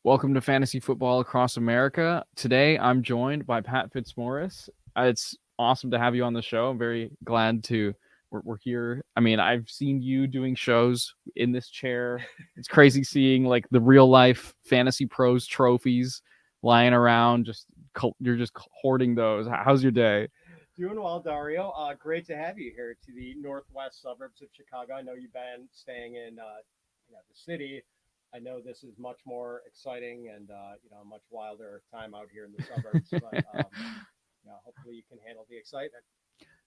Welcome to Fantasy Football Across America. Today, I'm joined by Pat Fitzmaurice. It's awesome to have you on the show. I'm very glad we're here. I mean, I've seen you doing shows in this chair. It's crazy seeing like the real life Fantasy Pros trophies lying around. You're just hoarding those. How's your day? Doing well, Dario. Great to have you here to the northwest suburbs of Chicago. I know you've been staying in the city. I know this is much more exciting and a much wilder time out here in the suburbs. But hopefully you can handle the excitement.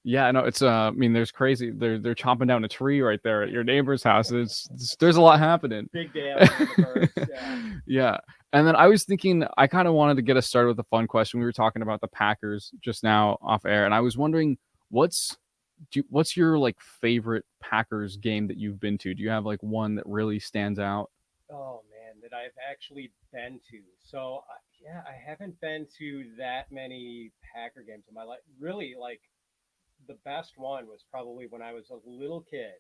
Yeah, no, it's I mean, there's crazy. They're chopping down a tree right there at your neighbor's house. There's a lot happening. Big day out for the birds. Yeah. Yeah. And then I was thinking, I kind of wanted to get us started with a fun question. We were talking about the Packers just now off air, and I was wondering, what's your like favorite Packers game that you've been to? Do you have like one that really stands out? Oh man, that I've actually been to. So I haven't been to that many Packer games in my life. Really, like the best one was probably when I was a little kid.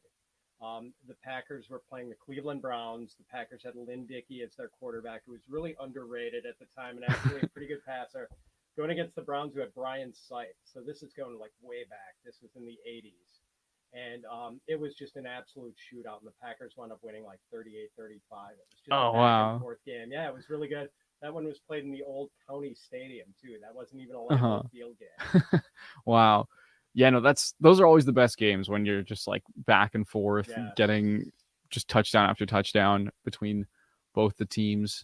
The Packers were playing the Cleveland Browns. The Packers had Lynn Dickey as their quarterback, who was really underrated at the time and actually a pretty good passer, going against the Browns, who had Brian Sight. So this is going like way back. This was in the 80s. And it was just an absolute shootout. And the Packers wound up winning like 38-35. It was just a Oh back and wow. forth game. Yeah, it was really good. That one was played in the old county stadium, too. That wasn't even a Uh-huh. Lambeau Field game. Wow. Yeah, no, those are always the best games when you're just like back and forth, Yes. getting just touchdown after touchdown between both the teams.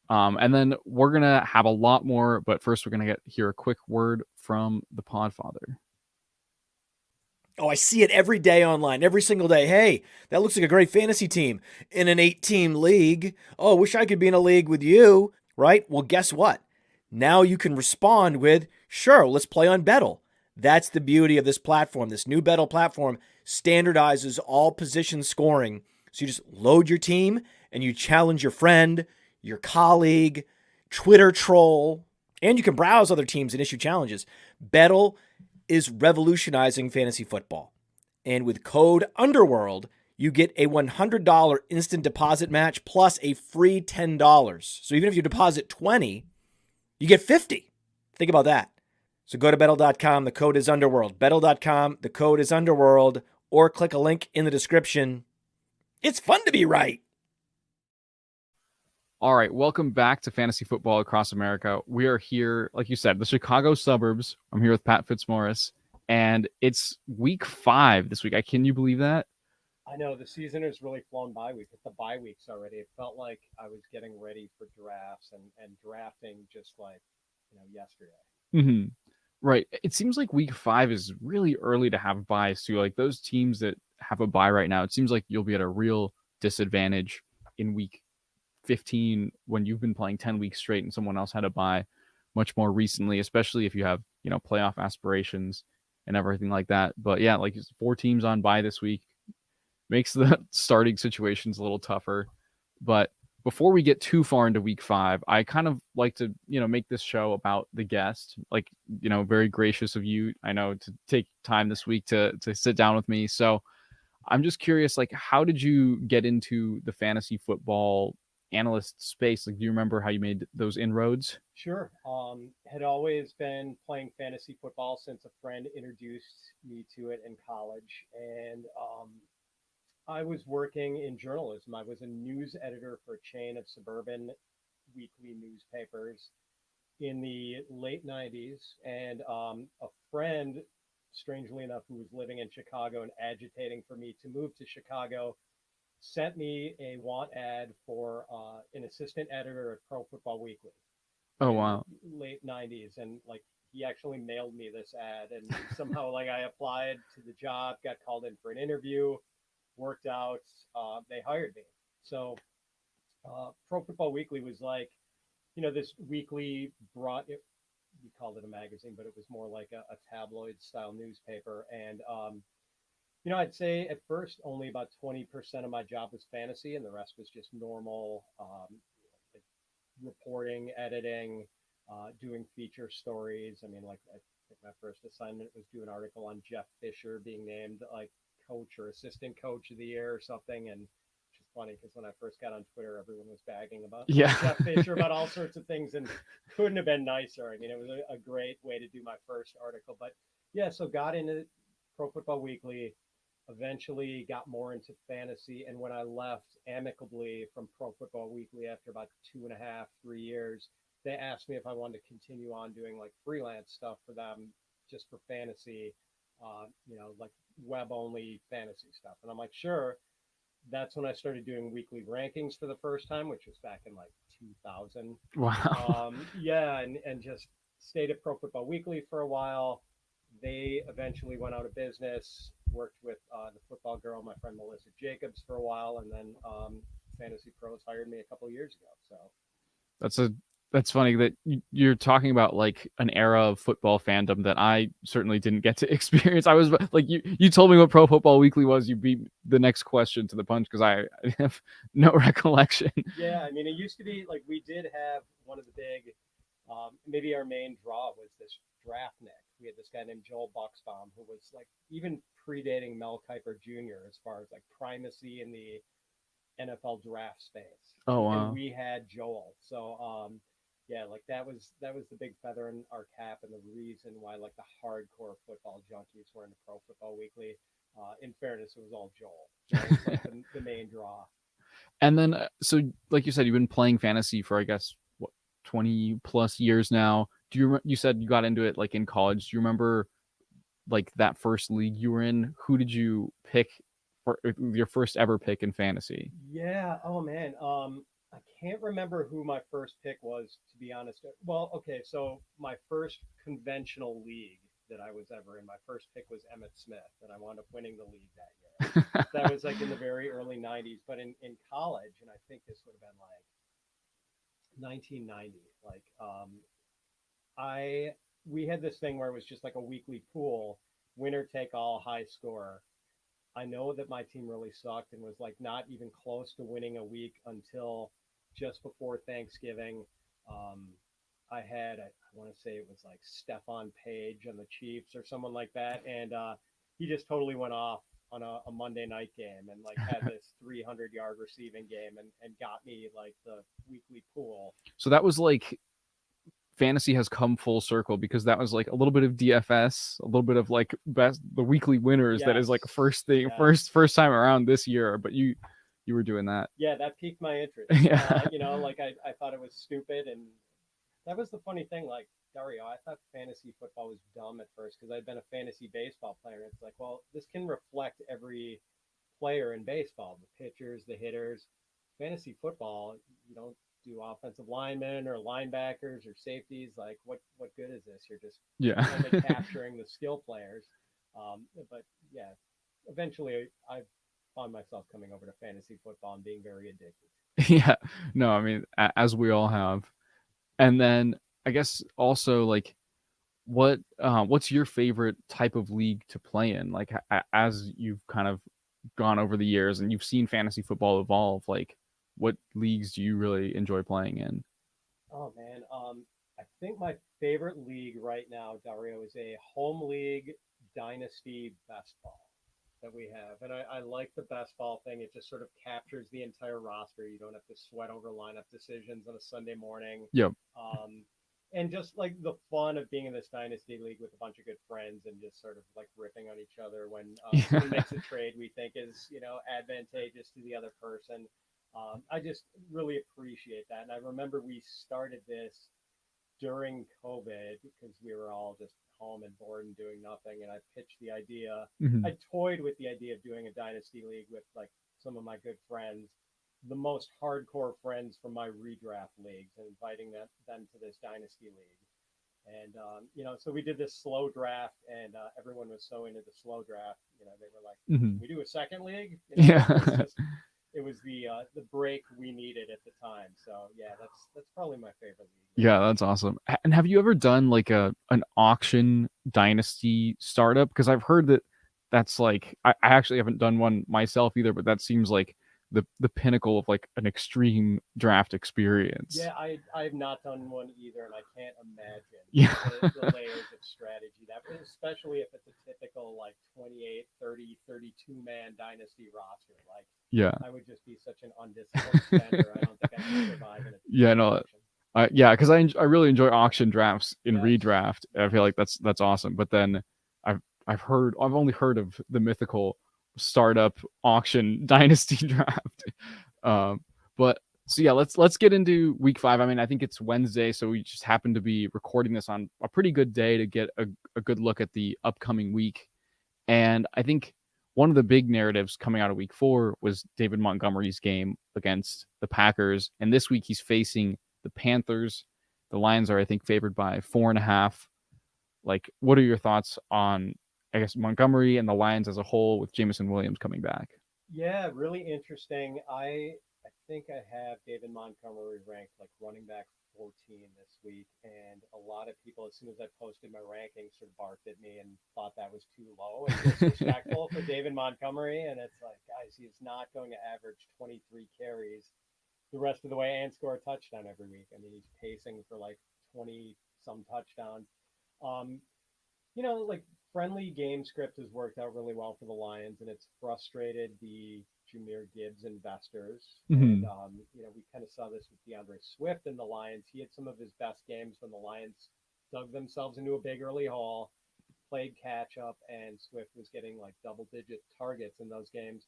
And then we're gonna have a lot more, but first we're gonna hear a quick word from the Podfather. Oh, I see it every day online, every single day. Hey, that looks like a great fantasy team in an 8-team league. Oh, wish I could be in a league with you, right? Well, guess what? Now you can respond with, sure, let's play on Bettle. That's the beauty of this platform. This new Bettle platform standardizes all position scoring. So you just load your team and you challenge your friend, your colleague, Twitter troll, and you can browse other teams and issue challenges. Bettle is revolutionizing fantasy football. And with code Underworld, you get a $100 instant deposit match plus a free $10. So even if you deposit 20, you get 50. Think about that. So go to bettle.com, the code is Underworld. Bettle.com, the code is Underworld, or click a link in the description. It's fun to be right. All right, welcome back to Fantasy Football Across America. We are here, like you said, the Chicago suburbs. I'm here with Pat Fitzmaurice, and it's week 5 this week. Can you believe that? I know the season has really flown by. We've hit the bye weeks already. It felt like I was getting ready for drafts and drafting just like, yesterday. Mm-hmm. Right. It seems like week 5 is really early to have buys too. Like those teams that have a buy right now, it seems like you'll be at a real disadvantage in week 15 when you've been playing 10 weeks straight and someone else had a buy much more recently, especially if you have, playoff aspirations and everything like that. But yeah, like 4 teams on buy this week makes the starting situations a little tougher. But before we get too far into week 5, I kind of like to, make this show about the guest. Like, very gracious of you, I know, to take time this week to sit down with me. So I'm just curious, like, how did you get into the fantasy football analyst space? Like, do you remember how you made those inroads? Sure. Had always been playing fantasy football since a friend introduced me to it in college. And I was working in journalism. I was a news editor for a chain of suburban weekly newspapers in the late 90s. And a friend, strangely enough, who was living in Chicago and agitating for me to move to Chicago, sent me a want ad for an assistant editor at Pro Football Weekly Oh, in wow. late 90s. And like he actually mailed me this ad, and somehow like I applied to the job, got called in for an interview, worked out. They hired me. So Pro Football Weekly was like, this weekly brought it. We called it a magazine, but it was more like a tabloid style newspaper. And I'd say at first only about 20% of my job was fantasy, and the rest was just normal like reporting, editing, doing feature stories. I mean, like I think my first assignment was do an article on Jeff Fisher being named like coach or assistant coach of the year or something, and just funny because when I first got on Twitter, everyone was bagging about Yeah. Jeff Fisher about all sorts of things, and couldn't have been nicer. I mean, it was a great way to do my first article. But yeah, so got into Pro Football Weekly, eventually got more into fantasy, and when I left amicably from Pro Football Weekly after about 2.5, 3 years, they asked me if I wanted to continue on doing like freelance stuff for them just for fantasy, like web only fantasy stuff. And I'm like, sure. That's when I started doing weekly rankings for the first time, which was back in like 2000. Wow. And just stayed at Pro Football Weekly for a while. They eventually went out of business. Worked with the football girl, my friend Melissa Jacobs, for a while, and then Fantasy Pros hired me a couple of years ago. So That's funny that you're talking about like an era of football fandom that I certainly didn't get to experience. I was like, you told me what Pro Football Weekly was. You beat the next question to the punch because I have no recollection. Yeah, I mean, it used to be like we did have one of the big, maybe our main draw was this draft nick. We had this guy named Joel Buxbaum who was like even predating Mel Kiper Jr. as far as like primacy in the NFL draft space. Oh wow. And we had Joel. So yeah, like that was the big feather in our cap and the reason why like the hardcore football junkies were into Pro Football Weekly. In fairness, it was all Joel. Joel was like the main draw. And then, so like you said, you've been playing fantasy for, I guess, what, 20 plus years now. You said you got into it like in college. Do you remember like that first league you were in? Who did you pick for your first ever pick in fantasy? Yeah. Oh man. I can't remember who my first pick was, to be honest. Well, okay. So my first conventional league that I was ever in, my first pick was Emmitt Smith, and I wound up winning the league that year. That was like in the very early 90s. But in college, and I think this would have been like 1990, like we had this thing where it was just like a weekly pool, winner take all, high score. I know that my team really sucked and was like not even close to winning a week until just before Thanksgiving. I had, I want to say it was like Stephon Page on the Chiefs or someone like that. And he just totally went off on a Monday night game and like had this 300-yard receiving game and got me like the weekly pool. So that was like fantasy has come full circle because that was like a little bit of DFS, a little bit of like the weekly winners. Yes. That is like first thing, yes. first time around this year, but you were doing that. Yeah, that piqued my interest. Yeah. Like I thought it was stupid, and that was the funny thing. Like, Dario, I thought fantasy football was dumb at first because I'd been a fantasy baseball player. It's like, well, this can reflect every player in baseball, the pitchers, the hitters. Fantasy football, you don't do offensive linemen or linebackers or safeties. Like, what good is this? You're just only capturing the skill players. But yeah, eventually I found myself coming over to fantasy football and being very addicted. Yeah, no, I mean, as we all have. And then I guess also like, what's your favorite type of league to play in? Like, as you've kind of gone over the years and you've seen fantasy football evolve, like, what leagues do you really enjoy playing in? Oh man, I think my favorite league right now, Dario, is a home league Dynasty best ball that we have. And I like the best ball thing. It just sort of captures the entire roster. You don't have to sweat over lineup decisions on a Sunday morning. Yep. And just like the fun of being in this Dynasty league with a bunch of good friends and just sort of like ripping on each other when someone makes a trade we think is, advantageous to the other person. I just really appreciate that. And I remember we started this during COVID because we were all just home and bored and doing nothing. And I pitched the idea. Mm-hmm. I toyed with the idea of doing a Dynasty league with like some of my good friends, the most hardcore friends from my redraft leagues, and inviting them to this Dynasty league. And, so we did this slow draft, and everyone was so into the slow draft. They were like, mm-hmm. We do a second league? Yeah. It was the break we needed at the time. So yeah, that's probably my favorite league. Yeah, that's awesome. And have you ever done like an auction Dynasty startup? Because I've heard that's like I actually haven't done one myself either, but that seems like the pinnacle of like an extreme draft experience. Yeah, I've not done one either, and I can't imagine Yeah. the layers of strategy that, especially if it's a typical like 28, 30, 32 man dynasty roster. Like, Yeah. I would just be such an undisciplined spender. I don't think I could survive in a Yeah, no, auction. yeah, because I really enjoy auction drafts in Yes. redraft. I feel like that's awesome. But then I've only heard of the mythical startup auction dynasty draft. But so yeah, let's get into week 5. I mean, I think it's Wednesday, so we just happen to be recording this on a pretty good day to get a good look at the upcoming week. And I think one of the big narratives coming out of week 4 was David Montgomery's game against the Packers. And this week he's facing the Panthers. The Lions are, I think, favored by 4.5. Like, what are your thoughts on, I guess, Montgomery and the Lions as a whole with Jameson Williams coming back? Yeah, really interesting. I think I have David Montgomery ranked like running back 14 this week, and a lot of people, as soon as I posted my rankings, sort of barked at me and thought that was too low and disrespectful for David Montgomery. And it's like, guys, he is not going to average 23 carries the rest of the way and score a touchdown every week. I mean, he's pacing for like 20 some touchdowns. Like friendly game script has worked out really well for the Lions, and it's frustrated the Jahmyr Gibbs investors. Mhm. And, we kind of saw this with DeAndre Swift and the Lions. He had some of his best games when the Lions dug themselves into a big early haul, played catch up, and Swift was getting like double-digit targets in those games.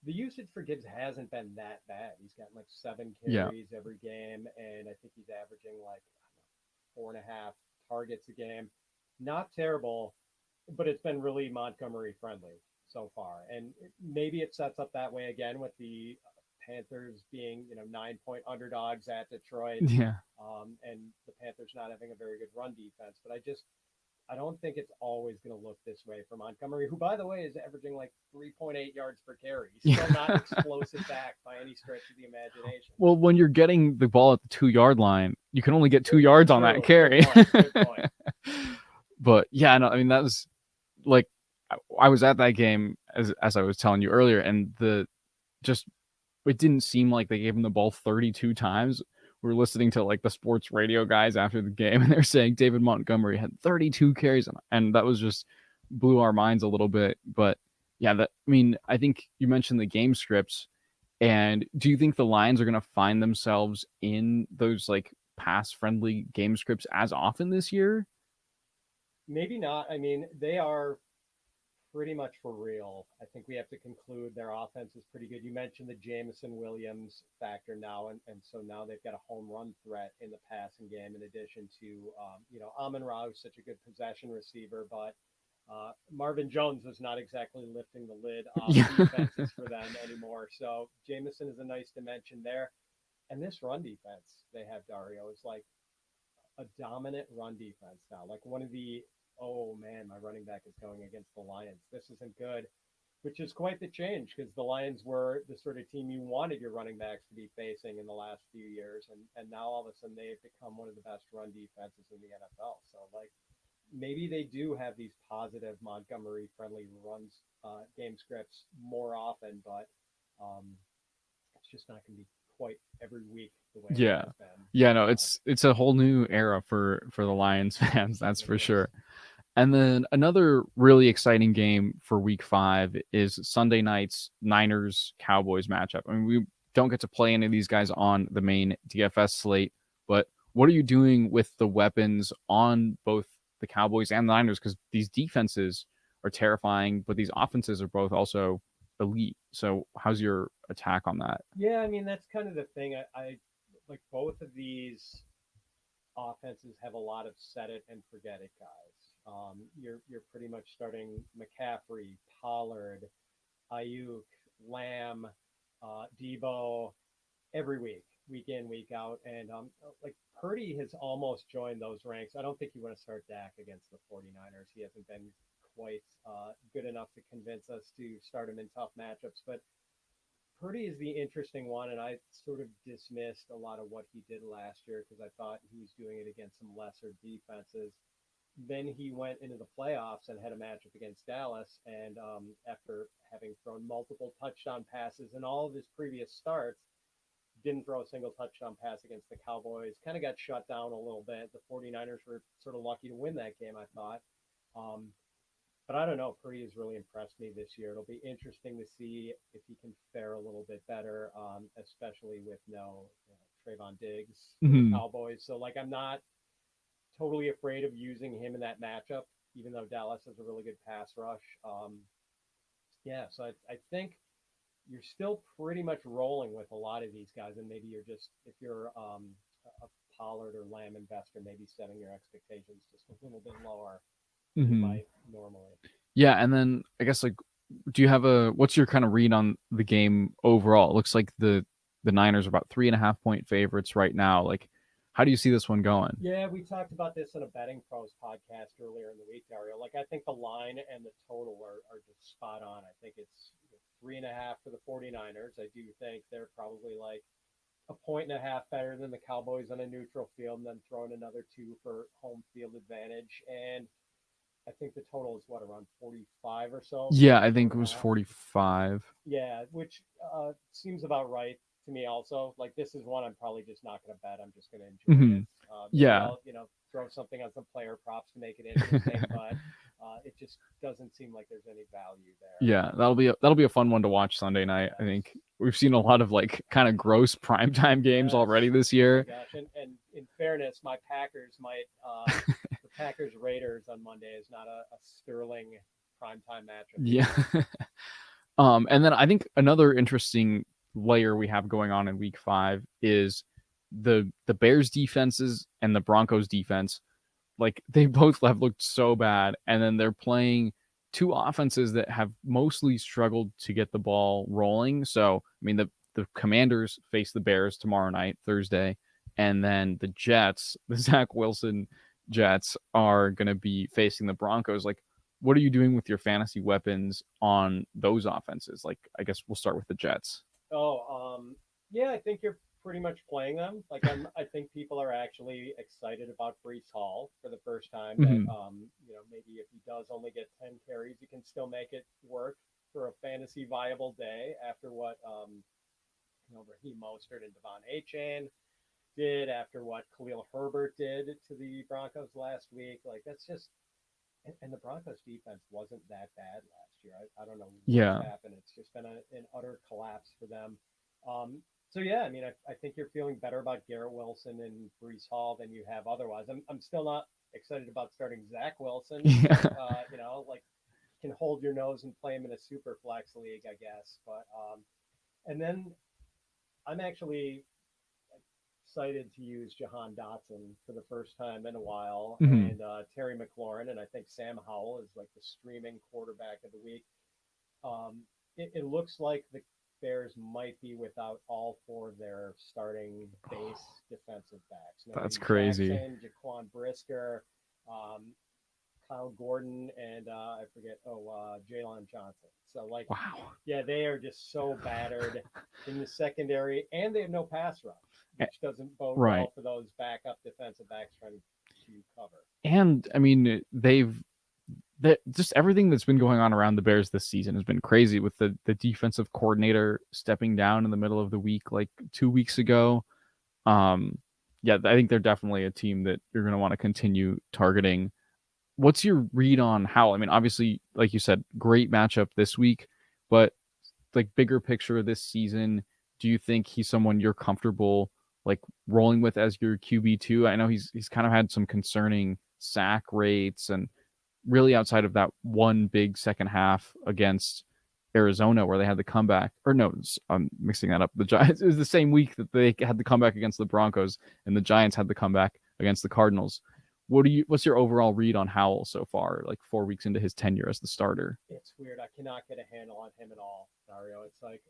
The usage for Gibbs hasn't been that bad. He's gotten like 7 carries every game, and I think he's averaging like 4.5 targets a game. Not terrible, but it's been really Montgomery friendly so far. And maybe it sets up that way again with the Panthers being, 9-point underdogs at Detroit. Yeah. And the Panthers not having a very good run defense. But I don't think it's always going to look this way for Montgomery, who, by the way, is averaging like 3.8 yards per carry. He's still not explosive back by any stretch of the imagination. Well, when you're getting the ball at the 2-yard line, you can only get 2 yards on that carry. Good point. But yeah, no, I mean, that was like, I was at that game as I was telling you earlier, and it didn't seem like they gave him the ball 32 times. We were listening to like the sports radio guys after the game, and they're saying David Montgomery had 32 carries, and that was just blew our minds a little bit. But yeah, I think you mentioned the game scripts, and do you think the Lions are going to find themselves in those like pass-friendly game scripts as often this year? Maybe not. I mean, they are pretty much for real. I think we have to conclude their offense is pretty good. You mentioned the Jameson Williams factor now, and so now they've got a home run threat in the passing game in addition to, Amon-Ra, who's such a good possession receiver, but Marvin Jones is not exactly lifting the lid on defenses for them anymore. So Jameson is a nice dimension there. And this run defense they have, Dario, is like a dominant run defense now. Like one of the, oh man, my running back is going against the Lions. This isn't good, which is quite the change because the Lions were the sort of team you wanted your running backs to be facing in the last few years. And now all of a sudden they've become one of the best run defenses in the NFL. So like maybe they do have these positive Montgomery friendly runs, game scripts more often, but it's just not going to be quite every week the way it has been. Yeah, no, it's a whole new era for the Lions fans, that's for sure. And then another really exciting game for week 5 is Sunday night's Niners Cowboys matchup. I mean, we don't get to play any of these guys on the main DFS slate, but what are you doing with the weapons on both the Cowboys and the Niners? Because these defenses are terrifying, but these offenses are both also elite. So how's your attack on that? Yeah, I mean, that's kind of the thing. I like both of these offenses have a lot of set it and forget it guys. You're pretty much starting McCaffrey, Pollard, Ayuk, Lamb, Debo every week in, week out. And like Purdy has almost joined those ranks. I don't think you want to start Dak against the 49ers. He hasn't been quite good enough to convince us to start him in tough matchups. But Purdy is the interesting one, and I sort of dismissed a lot of what he did last year because I thought he was doing it against some lesser defenses. then he went into the playoffs and had a matchup against Dallas. And after having thrown multiple touchdown passes in all of his previous starts, didn't throw a single touchdown pass against the Cowboys. Kind of got shut down a little bit. The 49ers were sort of lucky to win that game, I thought. But I don't know. Purdy has really impressed me this year. It'll be interesting to see if he can fare a little bit better, especially with no Trayvon Diggs for the Cowboys. So, like, I'm not totally afraid of using him in that matchup, even though Dallas has a really good pass rush. So I think you're still pretty much rolling with a lot of these guys, and maybe you're just, if you're a Pollard or Lamb investor, maybe setting your expectations just a little bit lower than you might normally. Yeah, and then I guess, like, do you have what's your kind of read on the game overall? It looks like the Niners are about 3.5-point favorites right now. Like, how do you see this one going? Yeah, we talked about this in a Betting Pros podcast earlier in the week, Dario. Like, I think the line and the total are just spot on. I think it's 3.5 for the 49ers. I do think they're probably like 1.5 better than the Cowboys on a neutral field, and then throwing another 2 for home field advantage. And I think the total is around 45 or so. Yeah, I think it was 45. Yeah, which seems about right to me also. Like, this is one I'm probably just not going to bet. I'm just going to enjoy it. Yeah. I'll, throw something on some player props to make it interesting, but it just doesn't seem like there's any value there. Yeah, that'll be a fun one to watch Sunday night. Yes. I think we've seen a lot of, like, kind of gross primetime games already this year. Oh my gosh. And in fairness, my Packers might the Packers Raiders on Monday is not a sterling primetime matchup. Yeah. And then I think another interesting layer we have going on in week 5 is the Bears defenses and the Broncos defense. Like, they both have looked so bad, and then they're playing 2 offenses that have mostly struggled to get the ball rolling. So, I mean, the Commanders face the Bears tomorrow night, Thursday, and then the Jets, the Zach Wilson Jets, are going to be facing the Broncos. Like, what are you doing with your fantasy weapons on those offenses? Like, I guess we'll start with the Jets. Yeah, I think you're pretty much playing them. Like, I think people are actually excited about Breece Hall for the first time. That, maybe if he does only get 10 carries, you can still make it work for a fantasy viable day after what Raheem Mostert and Devon Achane did, after what Khalil Herbert did to the Broncos last week. Like, that's just, and the Broncos defense wasn't that bad last year. I don't know what's happened. It's just been an utter collapse for them. So, yeah, I mean, I think you're feeling better about Garrett Wilson and Breece Hall than you have otherwise. I'm still not excited about starting Zach Wilson. Like, can hold your nose and play him in a super flex league, I guess. But and then I'm actually excited to use Jahan Dotson for the first time in a while, and Terry McLaurin, and I think Sam Howell is like the streaming quarterback of the week. It looks like the Bears might be without all 4 of their starting base defensive backs. That's crazy. Jackson, Jaquan Brisker, Kyle Gordon, and I forget, Jalen Johnson. So, like, wow. Yeah, they are just so battered in the secondary, and they have no pass rush, which doesn't bode well for those backup defensive backs trying to cover. And, I mean, just everything that's been going on around the Bears this season has been crazy, with the defensive coordinator stepping down in the middle of the week, like 2 weeks ago. I think they're definitely a team that you're going to want to continue targeting. What's your read on Howell? I mean, obviously, like you said, great matchup this week, but, like, bigger picture this season, do you think he's someone you're comfortable, like, rolling with as your QB2? I know he's kind of had some concerning sack rates, and really outside of that one big second half against Arizona where they had the comeback, or no, I'm mixing that up. The Giants, it was the same week that they had the comeback against the Broncos, and the Giants had the comeback against the Cardinals. What's your overall read on Howell so far, like 4 weeks into his tenure as the starter? It's weird. I cannot get a handle on him at all, Dario. It's like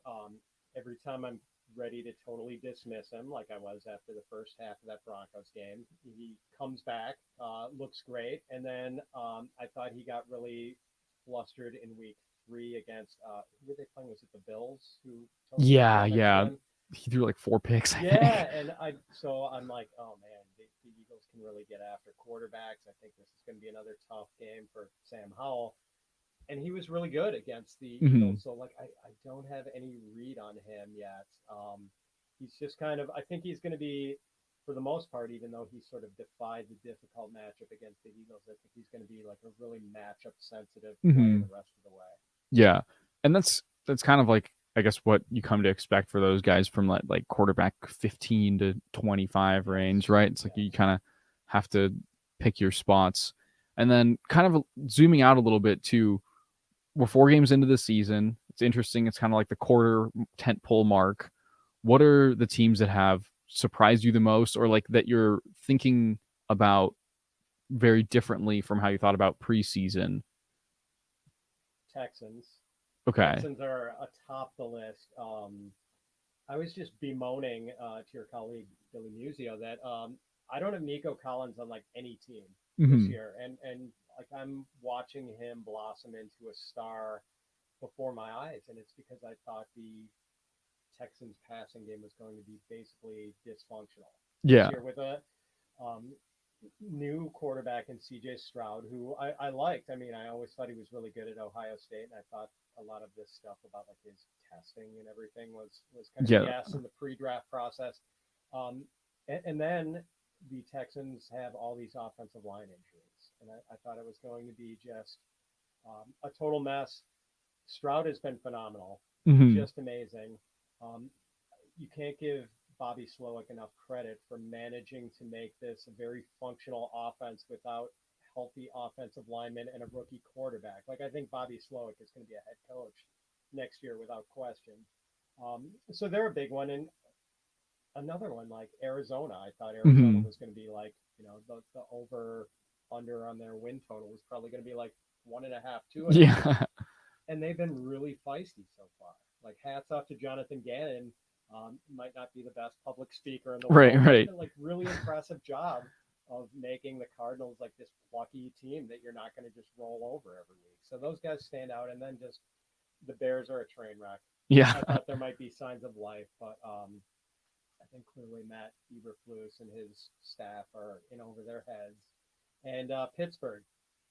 every time I'm ready to totally dismiss him, like I was after the first half of that Broncos game, he comes back, looks great, and then I thought he got really flustered in week 3 against who were they playing? Was it the Bills? Yeah. He threw like 4 picks. I think. And I'm like, oh man, the Eagles can really get after quarterbacks. I think this is going to be another tough game for Sam Howell. And he was really good against the Eagles. So, like, I don't have any read on him yet. He's just kind of, I think he's going to be, for the most part, even though he sort of defied the difficult matchup against the Eagles, I think he's going to be like a really matchup sensitive player the rest of the way. Yeah. And that's kind of like, I guess, what you come to expect for those guys from like quarterback 15 to 25 range, right? It's like you kind of have to pick your spots. And then kind of zooming out a little bit too, we're 4 games into the season. It's interesting. It's kind of like the quarter tentpole mark. What are the teams that have surprised you the most, or like that you're thinking about very differently from how you thought about preseason? Texans. Okay. Texans are atop the list. I was just bemoaning to your colleague Billy Musio that I don't have Nico Collins on like any team this year, and like I'm watching him blossom into a star before my eyes, and it's because I thought the Texans passing game was going to be basically dysfunctional. Yeah. This year with a new quarterback in CJ Stroud, who I liked. I mean, I always thought he was really good at Ohio State, and I thought a lot of this stuff about like his testing and everything was kind of yes in the pre-draft process. And then the Texans have all these offensive line injuries, and I thought it was going to be just a total mess. Stroud has been phenomenal, just amazing. You can't give Bobby Slowick enough credit for managing to make this a very functional offense without healthy offensive linemen and a rookie quarterback. Like, I think Bobby Slowick is going to be a head coach next year without question. So they're a big one. And another one, like Arizona, I thought Arizona was going to be like, you know, the over under on their win total was probably going to be like 1.5, 2. Yeah. And they've been really feisty so far. Like, hats off to Jonathan Gannon. Might not be the best public speaker in the world. Right. But, like, really impressive job of making the Cardinals like this plucky team that you're not going to just roll over every week. So those guys stand out. And then just the Bears are a train wreck. Yeah. I thought there might be signs of life, but I think clearly Matt Eberflus and his staff are in over their heads. And Pittsburgh.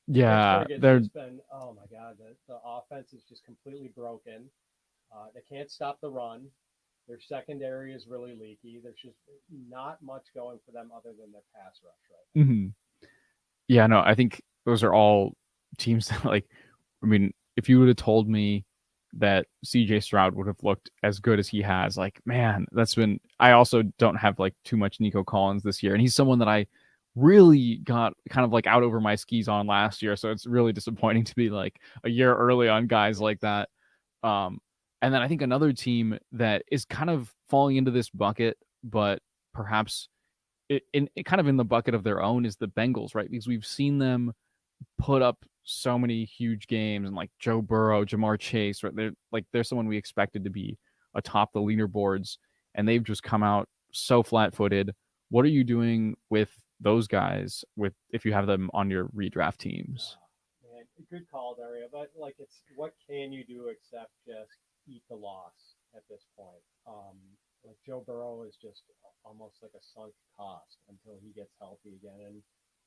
Yeah. Pittsburgh has just been, oh my God, the offense is just completely broken. They can't stop the run. Their secondary is really leaky. There's just not much going for them other than their pass rush right now. Yeah, no, I think those are all teams that, like, I mean, if you would have told me that CJ Stroud would have looked as good as he has, like, man, I also don't have like too much Nico Collins this year. And he's someone that I really got kind of like out over my skis on last year. So it's really disappointing to be like a year early on guys like that. And then I think another team that is kind of falling into this bucket, but perhaps it kind of in the bucket of their own, is the Bengals, right? Because we've seen them put up so many huge games, and like Joe Burrow, Jamar Chase, right? They're someone we expected to be atop the leaderboards, and they've just come out so flat-footed. What are you doing with those guys if you have them on your redraft teams? Man, good call, Dario. But like, it's what can you do except just eat the loss at this point? Like Joe Burrow is just almost like a sunk cost until he gets healthy again. And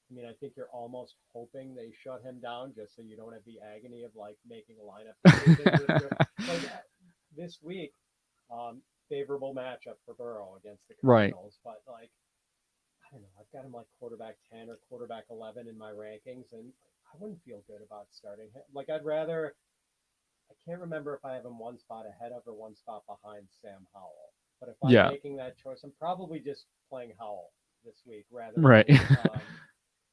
I mean, I think you're almost hoping they shut him down just so you don't have the agony of like making a lineup decision. Like, this week, favorable matchup for Burrow against the Cardinals, right. But like, I don't know, I've got him like quarterback 10 or quarterback 11 in my rankings, and I wouldn't feel good about starting him. Like, I can't remember if I have him one spot ahead of or one spot behind Sam Howell. But if I'm making that choice, I'm probably just playing Howell this week rather than right.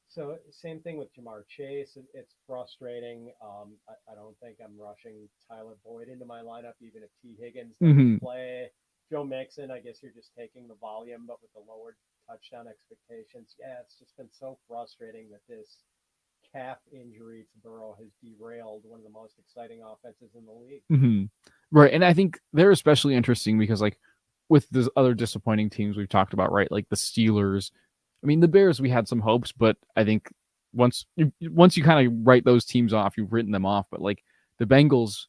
So same thing with Jamar Chase. It's frustrating. I don't think I'm rushing Tyler Boyd into my lineup, even if T. Higgins doesn't play. Joe Mixon, I guess you're just taking the volume, but with the lowered touchdown expectations. Yeah, it's just been so frustrating that this calf injury to Burrow has derailed one of the most exciting offenses in the league. Right, and I think they're especially interesting because, like, with the other disappointing teams we've talked about, right, like the Steelers. I mean, the Bears, we had some hopes, but I think once you kind of write those teams off, you've written them off. But like the Bengals,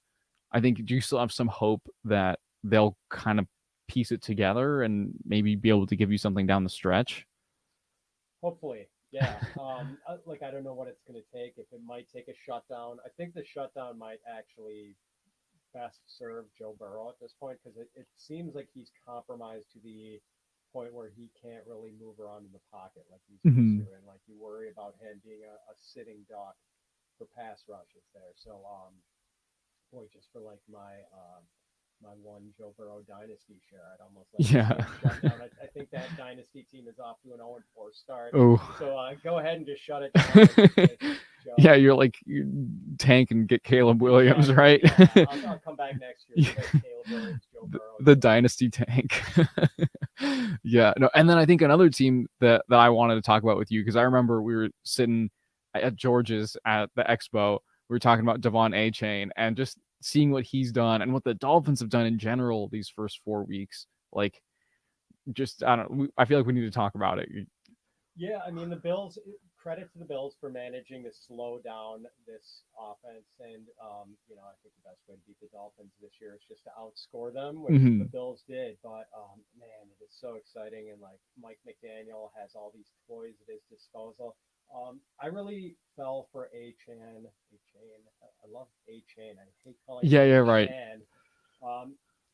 I think, do you still have some hope that they'll kind of piece it together and maybe be able to give you something down the stretch? Hopefully, yeah. Like I don't know what it's going to take. If it might take a shutdown, I think the shutdown might actually best serve Joe Burrow at this point because it seems like he's compromised to the point where he can't really move around in the pocket like he's used Hmm. to, and like you worry about him being a sitting duck for pass rushes there. So, boy, just for like my one Joe Burrow dynasty share, I'd almost like to see Yeah. him shut down. I think that dynasty team is off to an 0-4 start. Oh. So go ahead and just shut it down with Joe. Yeah, you're like you tank and get Caleb Williams, Exactly, right? yeah, I'll come back next year Yeah. with Caleb Williams, Joe Burrow. The dynasty tank. Yeah, no, and then I think another team that I wanted to talk about with you because I remember we were sitting at George's at the expo. We were talking about Devon Achane and just seeing what he's done and what the Dolphins have done in general these first 4 weeks. Like, just I don't. I feel like we need to talk about it. Yeah, I mean the Bills. Credit to the Bills for managing to slow down this offense, and I think the best way to beat the Dolphins this year is just to outscore them, which Mhm. the Bills did. But man, it is so exciting, and like Mike McDaniel has all these toys at his disposal. I really fell for A-Chan. A-Chain. I love A-Chain. I hate calling Yeah, yeah, him right. A-Chan.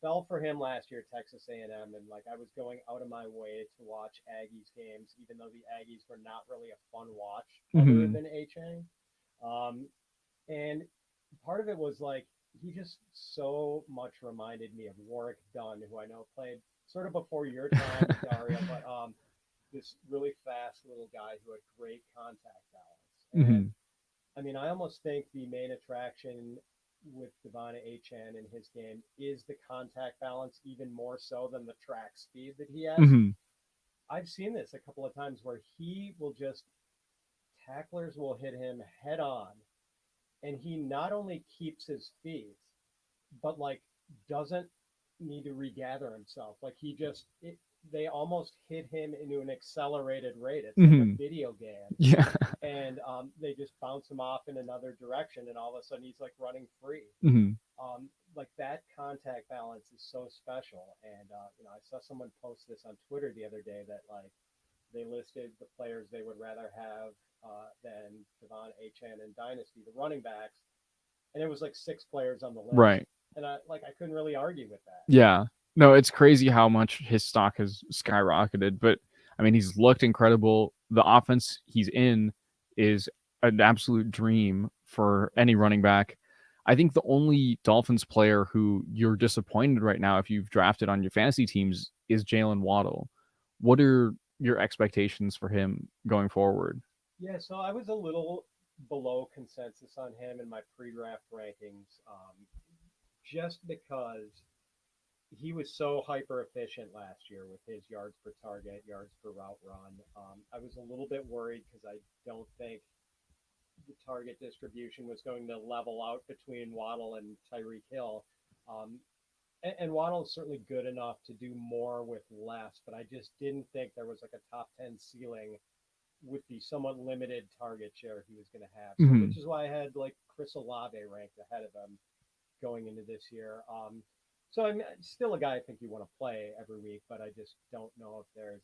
Fell for him last year at Texas A&M, and like I was going out of my way to watch Aggies games, even though the Aggies were not really a fun watch other Mhm. than A-Chain. Um, and part of it was like he just so much reminded me of Warwick Dunn, who I know played sort of before your time, Dario, but this really fast little guy who had great contact balance. And Mhm. I mean, I almost think the main attraction with Devon Achane in his game is the contact balance, even more so than the track speed that he has. Mhm. I've seen this a couple of times where he will just tacklers will hit him head on, and he not only keeps his feet, but like doesn't need to regather himself. Like they almost hit him into an accelerated rate. It's like a Mhm. video game, Yeah. and they just bounce him off in another direction, and all of a sudden he's like running free. Mhm. Like that contact balance is so special. And I saw someone post this on Twitter the other day that like they listed the players they would rather have than Devon Achane and Dynasty, the running backs, and it was like 6 players on the list, Right. and I couldn't really argue with that. Yeah. No, it's crazy how much his stock has skyrocketed, but I mean, he's looked incredible. The offense he's in is an absolute dream for any running back. I think the only Dolphins player who you're disappointed right now, if you've drafted on your fantasy teams, is Jaylen Waddle. What are your expectations for him going forward? Yeah, so I was a little below consensus on him in my pre-draft rankings, just because he was so hyper efficient last year with his yards per target, yards per route run. I was a little bit worried because I don't think the target distribution was going to level out between Waddle and Tyreek Hill. Um, and Waddle is certainly good enough to do more with less, but I just didn't think there was like a top 10 ceiling with the somewhat limited target share he was going to have. So, Mhm. which is why I had like Chris Olave ranked ahead of him going into this year. So I'm still a guy I think you want to play every week, but I just don't know if there's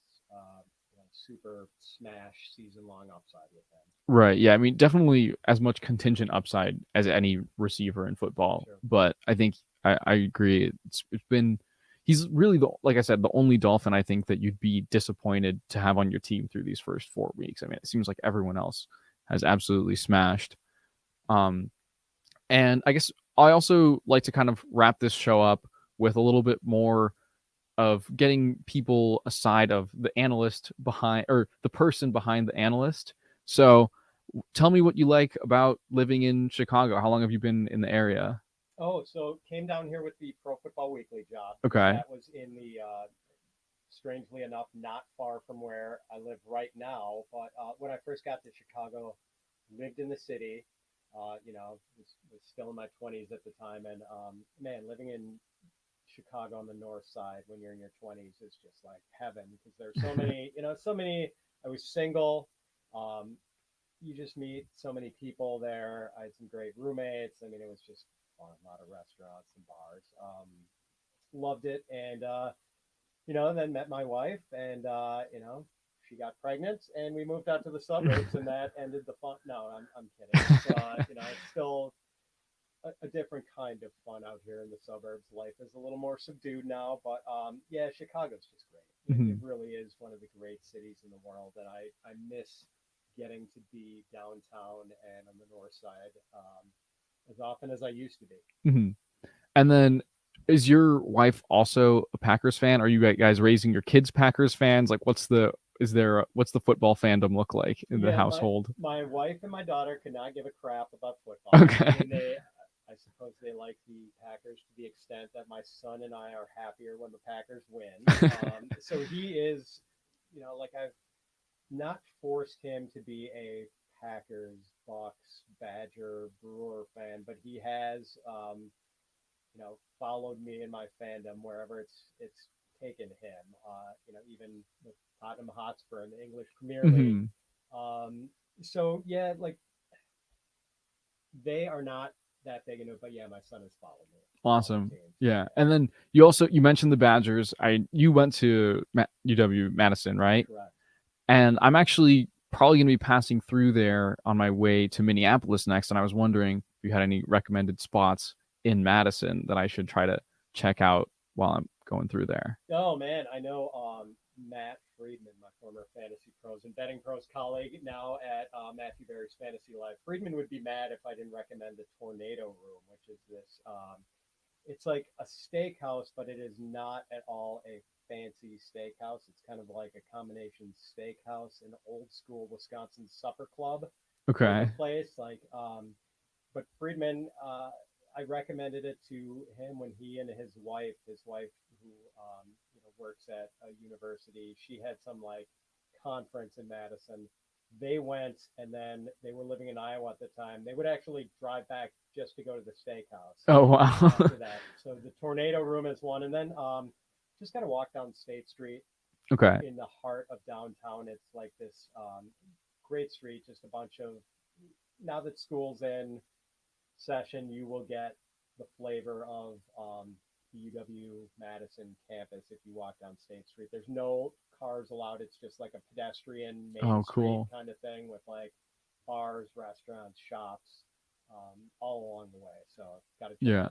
super smash season long upside with him. Right. Yeah. I mean, definitely as much contingent upside as any receiver in football. Sure. But I think I agree. It's been he's really like I said, the only Dolphin I think that you'd be disappointed to have on your team through these first 4 weeks. I mean, it seems like everyone else has absolutely smashed. Um, and I guess I also like to kind of wrap this show up with a little bit more of getting people aside of the analyst behind or the person behind the analyst. So tell me what you like about living in Chicago. How long have you been in the area? Oh, so came down here with the Pro Football Weekly job. Okay. That was in the strangely enough not far from where I live right now. But when I first got to Chicago, lived in the city. Was still in my 20s at the time, and man, living in Chicago on the north side when you're in your 20s is just like heaven because there's so many, so many. I was single. Um, you just meet so many people there. I had some great roommates. I mean, it was just fun. A lot of restaurants and bars. Loved it, and then met my wife, and she got pregnant, and we moved out to the suburbs, and that ended the fun. No, I'm kidding. It's still a different kind of fun out here in the suburbs. Life is a little more subdued now, but yeah, Chicago's just great. It really is one of the great cities in the world, and I miss getting to be downtown and on the north side as often as I used to be. And then, is your wife also a Packers fan? Are you guys raising your kids Packers fans? Like, what's the football fandom look like in the household? My wife and my daughter could not give a crap about football. Okay. I mean, I suppose they like the Packers to the extent that my son and I are happier when the Packers win. So he is, I've not forced him to be a Packers, Bucks, Badger, Brewer fan, but he has, followed me in my fandom wherever it's taken him. Even with Tottenham Hotspur in the English Premier League. So yeah, like they are not that big into it, but yeah, my son has followed me. Awesome. Yeah. And then you mentioned the Badgers. You went to UW Madison, right? Correct. And I'm actually probably going to be passing through there on my way to Minneapolis next. And I was wondering if you had any recommended spots in Madison that I should try to check out while I'm going through there. Oh man, I know Matt Friedman, my former Fantasy Pros and Betting Pros colleague, now at Matthew Berry's Fantasy Live. Friedman would be mad if I didn't recommend the Tornado Room, which is this. It's like a steakhouse, but it is not at all a fancy steakhouse. It's kind of like a combination steakhouse and old school Wisconsin supper club. Okay. Place but Friedman, I recommended it to him when he and his wife who works at a university, she had some like conference in Madison. They went, and then they were living in Iowa at the time. They would actually drive back just to go to the steakhouse. Oh wow! After that, so the Tornado Room is one, and then just gotta walk down State Street. Okay. In the heart of downtown, it's like this great street, just a bunch of. Now that school's in session, you will get the flavor of the UW Madison campus if you walk down State Street. There's no cars allowed. It's just like a pedestrian main street kind of thing with like bars, restaurants, shops, all along the way. So got to yeah.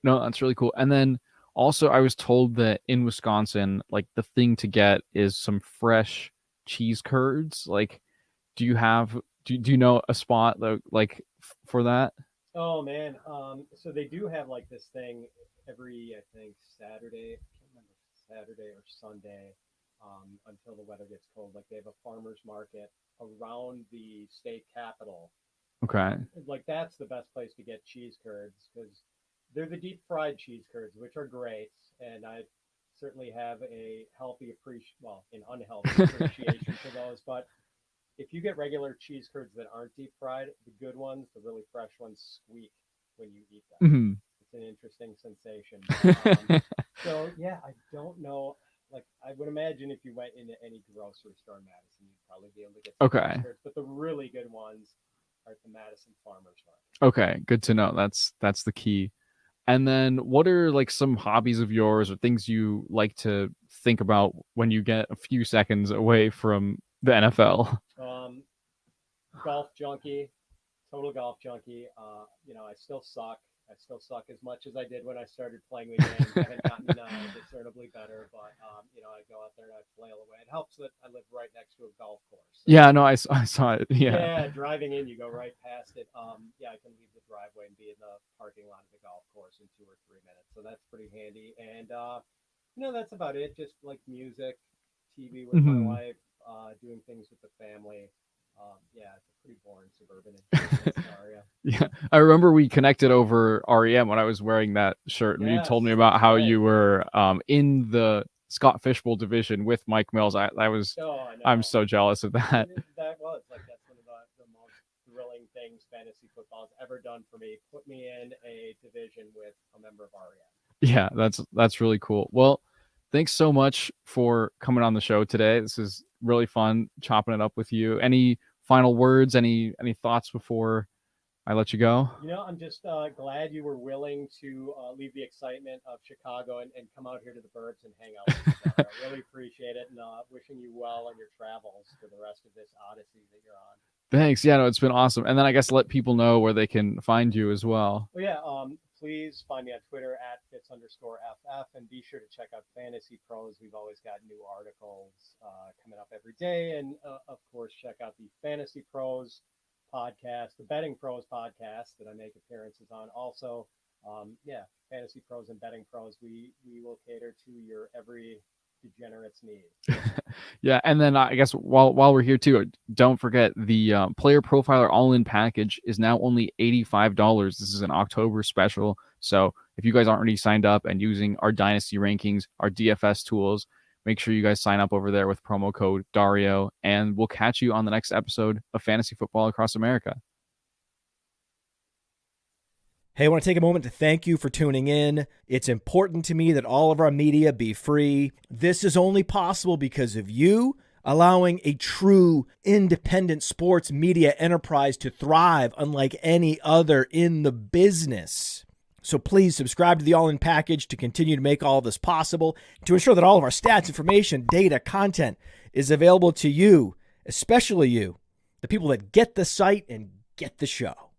No, that's really cool. And then also I was told that in Wisconsin, like the thing to get is some fresh cheese curds. Like, do you know a spot like for that? Oh man, so they do have like this thing every, I think, Saturday. I can't remember if it's Saturday or Sunday, until the weather gets cold. Like they have a farmer's market around the state capitol. Okay. Like that's the best place to get cheese curds because they're the deep fried cheese curds, which are great, and I certainly have a unhealthy appreciation for those, but. If you get regular cheese curds that aren't deep fried, the good ones, the really fresh ones, squeak when you eat them. It's an interesting sensation. So yeah, I don't know. Like I would imagine if you went into any grocery store in Madison, you'd probably be able to get some cheese curds. But the really good ones are at the Madison Farmers Market. Okay, good to know. That's the key. And then what are like some hobbies of yours or things you like to think about when you get a few seconds away from the NFL? Golf junkie, total golf junkie. I still suck. I still suck as much as I did when I started playing the game. I haven't gotten discernibly better, but I go out there and I flail away. It helps that I live right next to a golf course. So, yeah, no, I saw it. Yeah, driving in, you go right past it. I can leave the driveway and be in the parking lot of the golf course in 2 or 3 minutes, so that's pretty handy. And that's about it. Just like music, TV with my wife, doing things with the family. It's a pretty boring suburban area. Yeah, I remember we connected over REM when I was wearing that shirt, and you told me about how you were in the Scott Fishbowl division with Mike Mills. I'm so jealous of that. That was like that's one of the most thrilling things fantasy football has ever done for me. Put me in a division with a member of REM. Yeah, that's really cool. Well, thanks so much for coming on the show today. This is really fun chopping it up with you. Any final words, any thoughts before I let you go. I'm just glad you were willing to leave the excitement of Chicago and come out here to the Burbs and hang out with each other. I really appreciate it, and wishing you well on your travels for the rest of this odyssey that you're on. Thanks. Yeah, no, it's been awesome. And then I guess let people know where they can find you as well. Well, yeah, please find me on Twitter at @Fitz_FF, and be sure to check out Fantasy Pros. We've always got new articles coming up every day. And of course, check out the Fantasy Pros podcast, the Betting Pros podcast that I make appearances on. Also, Fantasy Pros and Betting Pros, we will cater to your every degenerate's needs. Yeah, and then I guess while we're here too, don't forget the Player Profiler All-In package is now only $85. This is an October special. So if you guys aren't already signed up and using our Dynasty rankings, our DFS tools, make sure you guys sign up over there with promo code Dario, and we'll catch you on the next episode of Fantasy Football Across America. Hey, I want to take a moment to thank you for tuning in. It's important to me that all of our media be free. This is only possible because of you allowing a true independent sports media enterprise to thrive unlike any other in the business. So please subscribe to the All-In package to continue to make all of this possible, to ensure that all of our stats, information, data, content is available to you, especially you, the people that get the site and get the show.